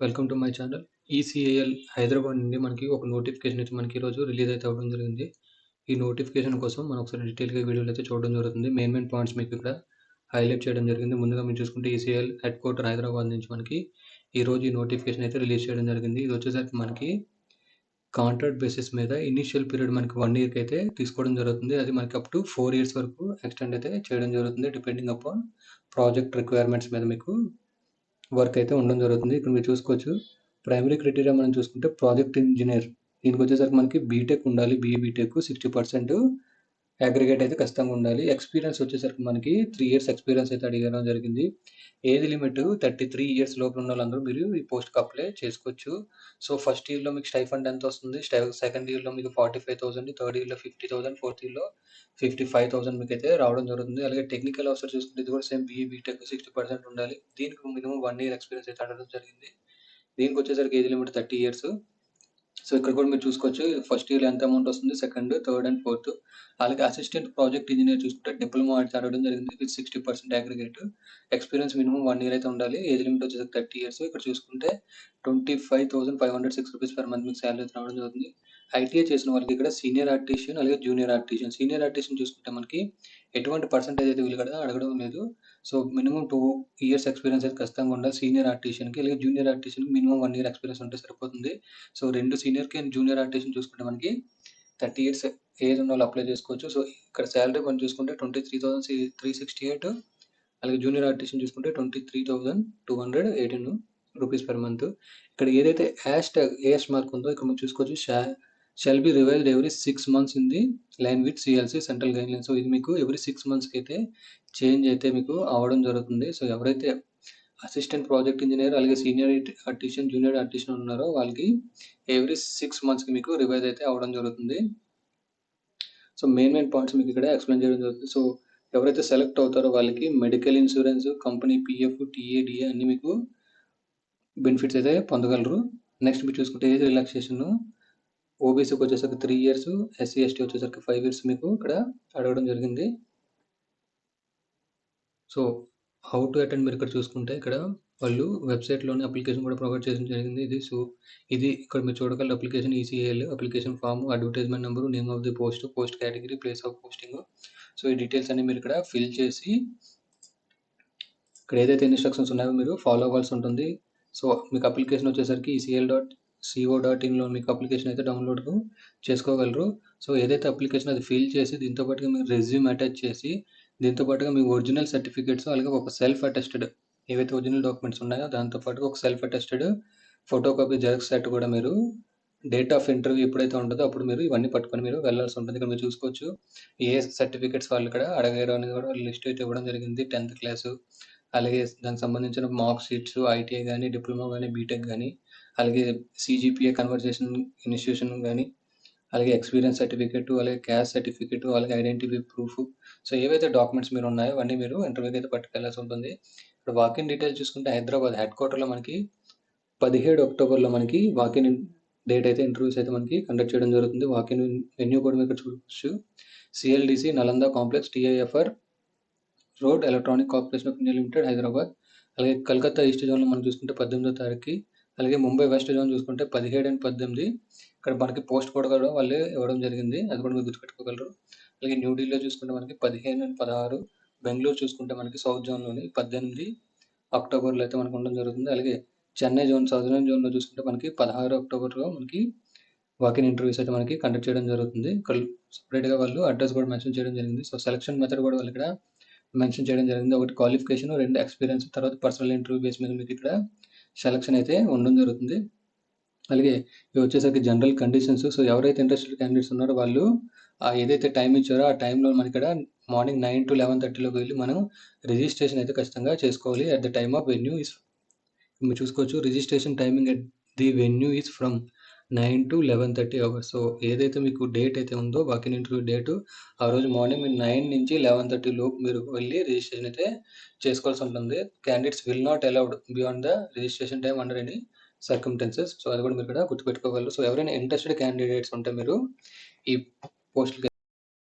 Welcome to my channel. ECIL Hyderabad నుండి మనకి ఒక నోటిఫికేషన్ అయితే మనకి ఈరోజు రిలీజ్ అయితే అవ్వడం జరిగింది. ఈ నోటిఫికేషన్ కోసం మనం ఒకసారి డీటెయిల్‌గా వీడియోలో అయితే చూడడం జరుగుతుంది. మెయిన్ పాయింట్స్ మీకు ఇక్కడ హైలైట్ చేయడం జరిగింది. ముందుగా మీరు చూసుకుంటే ఈసీఐఎల్ హెడ్ క్వార్టర్ హైదరాబాద్ నుంచి మనకి ఈరోజు ఈ నోటిఫికేషన్ అయితే రిలీజ్ చేయడం జరిగింది. ఇది వచ్చేసరికి మనకి కాంట్రాక్ట్ బేసిస్ మీద ఇనీషియల్ పీరియడ్ మనకి 1 ఇయర్‌కి అయితే తీసుకోవడం జరుగుతుంది. అది మనకి అప్ టు 4 ఇయర్స్ వరకు ఎక్స్టెండ్ అయితే చేయడం జరుగుతుంది. డిపెండింగ్ అపాన్ ప్రాజెక్ట్ రిక్వైర్మెంట్స్ మీద మీకు వర్క్ అయితే ఉండడం జరుగుతుంది. ఇక్కడ మీరు చూసుకోవచ్చు. ప్రైమరీ క్రైటీరియా మనం చూసుకుంటే ప్రాజెక్ట్ ఇంజినీర్ దీనికి వచ్చేసరికి మనకి బీటెక్ ఉండాలి. బీటెక్ 60% అగ్రిగేట్ అయితే ఖచ్చితంగా ఉండాలి. ఎక్స్పీరియన్స్ వచ్చేసరికి మనకి 3 ఇయర్స్ ఎక్స్పీరియన్స్ అయితే అడగడం జరిగింది. ఏజ్ లిమిట్ 33 ఇయర్స్ లోపల ఉన్న వాళ్ళందరూ మీరు ఈ పోస్ట్‌కి అప్లై చేసుకోవచ్చు. సో, ఫస్ట్ ఇయర్‌లో మీకు స్టైఫండ్ ఎంత వస్తుంది? సెకండ్ ఇయర్‌లో మీకు 45,000, థర్డ్ ఇయర్‌లో 50,000, ఫోర్త్ ఇయర్‌లో 55,000 మీకైతే రావడం జరుగుతుంది. అలాగే టెక్నికల్ ఆఫీసర్ చూసుకుంటే ఇది కూడా సేమ్ బీటెక్ 60% ఉండాలి. దీనికి మినిమమ్ 1 ఇయర్ ఎక్స్పీరియన్స్ అయితే అడగడం జరిగింది. దీనికి వచ్చేసరికి ఏజ్ లిమిట్ 30 ఇయర్స్. సో, ఇక్కడ కూడా మీరు చూసుకోవచ్చు. ఫస్ట్ ఇయర్‌లో ఎంత అమౌంట్ వస్తుంది? Second, third and fourth. అలాగే అసిస్టెంట్ ప్రాజెక్ట్ ఇంజినీర్ చూసుకుంటే డిప్లొమా అయితే అడగడం జరిగింది. With 60% aggregate. Experience minimum 1 year అయితే ఉండాలి. ఏజ్ లిమిట్ వచ్చేసరికి 30 ఇయర్స్. ఇక్కడ చూసుకుంటే 25,506 పర్ మంత్ మీకు సాలరీ అయితే రావడం జరుగుతుంది. ఐటీఐ చేసిన వాళ్ళకి ఇక్కడ సీనియర్ ఆర్టిషియన్ అలాగే జూనియర్ ఆర్టిషియన్. సీనియర్ ఆర్టిషియన్ చూసుకుంటే మనకి ఎటువంటి పర్సెంటేజ్ అయితే వీళ్ళు ఇక్కడ అడగడం లేదు. సో, మినిమమ్ 2 ఇయర్స్ ఎక్స్పీరియన్స్ అయితే ఖచ్చితంగా ఉండాలి సీనియర్ ఆర్టిషియన్‌కి. అలాగే జూనియర్ ఆర్టిషియన్‌కి మినిమమ్ 1 ఇయర్ ఎక్స్పీరియన్స్ ఉంటే సరిపోతుంది. సో, 2 సీనియర్‌కి అండ్ జూనియర్ ఆర్టిషన్ చూసుకుంటే మనకి 30 ఇయర్స్ ఏజ్ ఉన్నోళ్ళు అప్లై చేసుకోవచ్చు. సో, ఇక్కడ సాలరీ మనం చూసుకుంటే 23,368 అలాగే జూనియర్ ఆర్టిషన్ చూసుకుంటే 23,218 రూపీస్ పర్ మంత్. ఇక్కడ ఏదైతే హ్యాష్ మార్క్ ఉందో ఇక్కడ మనం చూసుకోవచ్చు. Shall be revised every 6 months in the line with CLC central guidelines. So, ఇది మీకు ఎవ్రీ 6 మంత్స్‌కి అయితే చేంజ్ అయితే మీకు అవ్వడం జరుగుతుంది. సో, ఎవరైతే అసిస్టెంట్ ప్రాజెక్ట్ ఇంజినీర్ అలాగే సీనియర్ ఆర్టిషియన్, జూనియర్ ఆర్టిషియన్ ఉన్నారో వాళ్ళకి ఎవ్రీ 6 మంత్స్‌కి మీకు రివైజ్ అయితే అవ్వడం జరుగుతుంది. సో, మెయిన్ పాయింట్స్ మీకు ఇక్కడ ఎక్స్‌ప్లెయిన్ చేయడం జరుగుతుంది. సో, ఎవరైతే సెలెక్ట్ అవుతారో వాళ్ళకి medical insurance, company PF, TA, DA అన్నీ మీకు బెనిఫిట్స్ అయితే పొందగలరు. నెక్స్ట్ మీరు చూసుకుంటే ఏజ్ రిలాక్సేషన్ ఓబీసీకి వచ్చేసరికి 3 ఇయర్స్, ఎస్సీ, ఎస్టీ వచ్చేసరికి 5 ఇయర్స్ మీకు ఇక్కడ అడగడం జరిగింది. సో, హౌ టు అటెండ్ మీరు ఇక్కడ చూసుకుంటే ఇక్కడ వాళ్ళు వెబ్‌సైట్‌లోనే అప్లికేషన్ కూడా ప్రొవైడ్ చేయడం జరిగింది. ఇది ఇక్కడ మీరు చూడగలరు application ECIL application form, advertisement number, name of the post, post category, place of posting. So, ఈ డీటెయిల్స్ అన్నీ మీరు ఇక్కడ ఫిల్ చేసి ఇక్కడ ఏదైతే ఇన్‌స్ట్రక్షన్స్ ఉన్నాయో మీరు ఫాలో అవ్వాల్సి ఉంటుంది. సో, మీకు అప్లికేషన్ వచ్చేసరికి ఈసీఎల్.co.inలో మీకు అప్లికేషన్ అయితే డౌన్‌లోడ్ చేసుకోగలరు. సో, ఏదైతే అప్లికేషన్ అది ఫిల్ చేసి దీంతో పాటుగా మీరు రెజ్యూమ్ అటాచ్ చేసి దీంతో పాటుగా మీ ఒరిజినల్ సర్టిఫికేట్స్ అలాగే ఒక సెల్ఫ్ అటెస్టెడ్ ఏవైతే ఒరిజినల్ డాక్యుమెంట్స్ ఉన్నాయో దాంతో పాటుగా ఒక self attested photocopy xerox set కూడా మీరు డేట్ ఆఫ్ ఇంటర్వ్యూ ఎప్పుడైతే ఉంటుందో అప్పుడు మీరు ఇవన్నీ పట్టుకొని మీరు వెళ్ళాల్సి ఉంటుంది. ఇక్కడ మీరు చూసుకోవచ్చు. ఏ సర్టిఫికేట్స్ వాళ్ళు ఇక్కడ అడిగారు అనేది కూడా లిస్ట్ అయితే ఇవ్వడం జరిగింది. 10థ్ క్లాసు అలాగే దానికి సంబంధించిన మార్క్ షీట్స్, ఐటీఐ గానీ, డిప్లొమా గానీ, బీటెక్ గానీ, అలాగే సీజీపీఏ కన్వర్జేషన్ ఇన్‌స్టిట్యూషన్ గానీ, అలాగే ఎక్స్పీరియన్స్ సర్టిఫికేట్, అలాగే క్యాస్ట్ సర్టిఫికేట్, అలాగే ఐడెంటిటీ ప్రూఫ్. సో, ఏవైతే డాక్యుమెంట్స్ మీరు ఉన్నాయో అవన్నీ మీరు ఇంటర్వ్యూకి అయితే పట్టుకెళ్లాల్సి ఉంటుంది. ఇప్పుడు వాకిన్ డీటెయిల్స్ చూసుకుంటే హైదరాబాద్ హెడ్ క్వార్టర్‌లో మనకి 17 అక్టోబర్‌లో మనకి వాకిన్ డేట్ అయితే ఇంటర్వ్యూస్ అయితే మనకి కండక్ట్ చేయడం జరుగుతుంది. వాకిన్ వెన్యూ కూడా మీరు ఇక్కడ చూడొచ్చు. CLDC Nalanda complex TIFR road electronic corporation of India limited Hyderabad. అలాగే కలకత్తా ఈస్ట్ జోన్‌లో మనం చూసుకుంటే 18వ తారీఖుకి, అలాగే ముంబై వెస్ట్ జోన్ చూసుకుంటే 17 అండ్ 18 ఇక్కడ మనకి పోస్ట్ కోడ్ కూడా వాళ్ళే ఇవ్వడం జరిగింది. అది కూడా మీరు గుర్తుపెట్టుకోగలరు. అలాగే న్యూఢిల్లీలో చూసుకుంటే మనకి 15 అండ్ 16, బెంగుళూరు చూసుకుంటే మనకి సౌత్ జోన్‌లోని 18 అక్టోబర్‌లో అయితే మనకు ఉండడం జరుగుతుంది. అలాగే చెన్నై జోన్, సదరన్ జోన్‌లో చూసుకుంటే మనకి 16 అక్టోబర్‌లో మనకి వాకిన్ ఇంటర్వ్యూస్ అయితే మనకి కండక్ట్ చేయడం జరుగుతుంది. ఇక్కడ సెపరేట్‌గా వాళ్ళు అడ్రస్ కూడా మెన్షన్ చేయడం జరిగింది. సో, సెలక్షన్ మెథడ్ కూడా వాళ్ళు ఇక్కడ మెన్షన్ చేయడం జరిగింది. ఒకటి క్వాలిఫికేషన్, 2 ఎక్స్పీరియన్స్, తర్వాత పర్సనల్ ఇంటర్వ్యూ బేస్ మీద మీకు ఇక్కడ సెలక్షన్ అయితే ఉండడం జరుగుతుంది. అలాగే ఇవి వచ్చేసరికి జనరల్ కండిషన్స్. సో, ఎవరైతే ఇంట్రెస్టెడ్ క్యాండిడేట్స్ ఉన్నారో వాళ్ళు ఏదైతే టైం ఇచ్చారో ఆ టైంలో మనకిక్కడ మార్నింగ్ 9-11:30లోకి వెళ్లి మనం రిజిస్ట్రేషన్ అయితే ఖచ్చితంగా చేసుకోవాలి. At the time of venue మీరు చూసుకోవచ్చు. Registration timing at the venue is from 9-11:30 hours. So, ఏదైతే మీకు డేట్ అయితే ఉందో వాకిన్ ఇంటర్వ్యూ డేటు ఆ రోజు మార్నింగ్ మీరు 9 నుంచి 11:30 లోపు మీరు వెళ్ళి రిజిస్ట్రేషన్ అయితే చేసుకోవాల్సి ఉంటుంది. Candidates will not allowed beyond the registration time under any circumstances. So, అది కూడా మీరు ఇక్కడ గుర్తుపెట్టుకోగలరు. సో, ఎవరైనా ఇంట్రెస్టెడ్ క్యాండిడేట్స్ ఉంటే మీరు ఈ పోస్ట్‌లకి